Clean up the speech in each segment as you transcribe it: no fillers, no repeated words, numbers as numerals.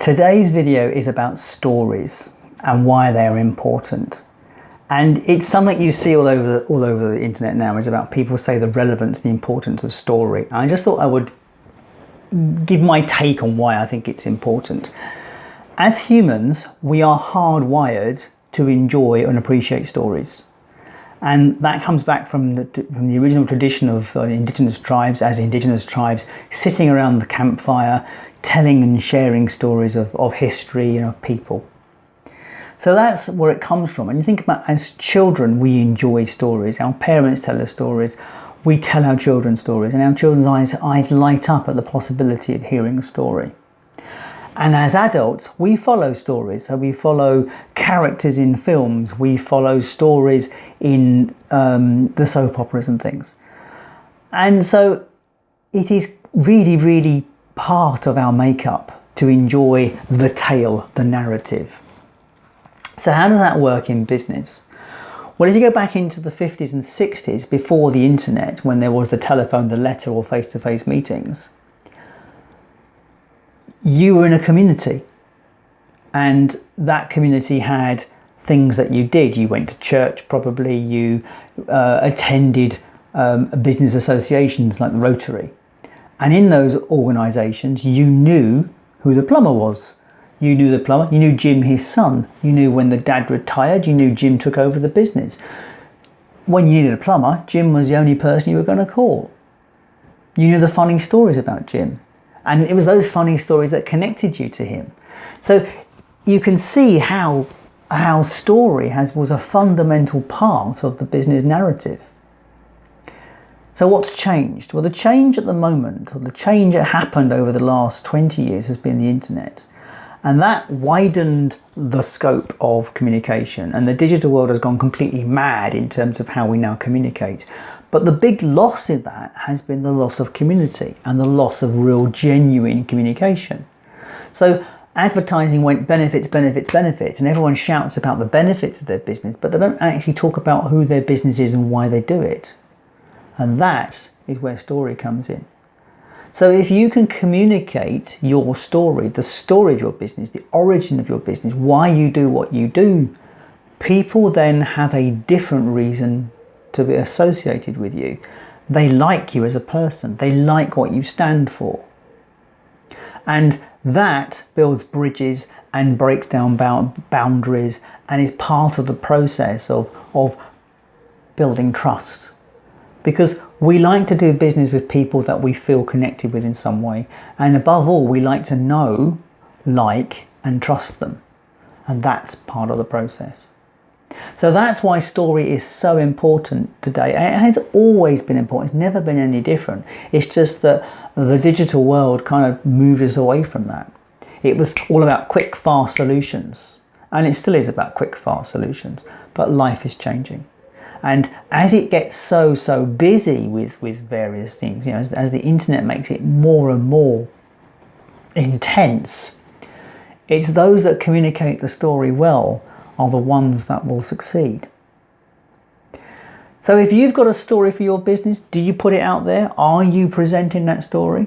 Today's video is about stories and why they are important. And it's something you see all over the internet now. Is about people say the relevance, the importance of story. I just thought I would give my take on why I think it's important. As humans, we are hardwired to enjoy and appreciate stories. And that comes back from the original tradition of indigenous tribes, as indigenous tribes sitting around the campfire, telling and sharing stories of history and of people. So that's where it comes from. And you think about, as children, we enjoy stories. Our parents tell us stories. We tell our children stories, and our children's eyes light up at the possibility of hearing a story. And as adults, we follow stories. So we follow characters in films. We follow stories in the soap operas and things. And so it is really, really part of our makeup to enjoy the tale, the narrative. So how does that work in business? Well, if you go back into the 50s and 60s, before the internet, when there was the telephone, the letter, or face-to-face meetings, you were in a community, and that community had things that you did. You went to church, probably. You attended business associations like the Rotary. And in those organisations, you knew who the plumber was. You knew the plumber, you knew Jim, his son. You knew when the dad retired, you knew Jim took over the business. When you needed a plumber, Jim was the only person you were going to call. You knew the funny stories about Jim. And it was those funny stories that connected you to him. So you can see how story was a fundamental part of the business narrative. So what's changed? Well, the change at the moment, or the change that happened over the last 20 years, has been the internet. And that widened the scope of communication. And the digital world has gone completely mad in terms of how we now communicate. But the big loss in that has been the loss of community and the loss of real, genuine communication. So advertising went benefits, benefits, benefits, and everyone shouts about the benefits of their business, but they don't actually talk about who their business is and why they do it. And that is where story comes in. So if you can communicate your story, the story of your business, the origin of your business, why you do what you do, people then have a different reason to be associated with you. They like you as a person. They like what you stand for. And that builds bridges and breaks down boundaries and is part of the process of building trust. Because we like to do business with people that we feel connected with in some way. And above all, we like to know, like, and trust them. And that's part of the process. So that's why story is so important today. It has always been important. It's never been any different. It's just that the digital world kind of moved us away from that. It was all about quick, fast solutions. And it still is about quick, fast solutions. But life is changing. And as it gets so busy with various things, as the internet makes it more and more intense, it's those that communicate the story well are the ones that will succeed. So if you've got a story for your business, do you put it out there? Are you presenting that story?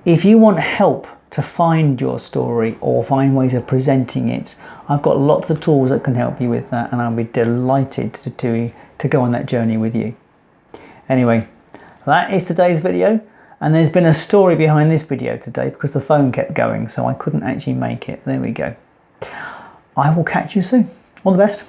If you want help to find your story or find ways of presenting it, I've got lots of tools that can help you with that, and I'll be delighted to go on that journey with you. Anyway, that is today's video, and there's been a story behind this video today because the phone kept going, so I couldn't actually make it. There we go. I will catch you soon. All the best.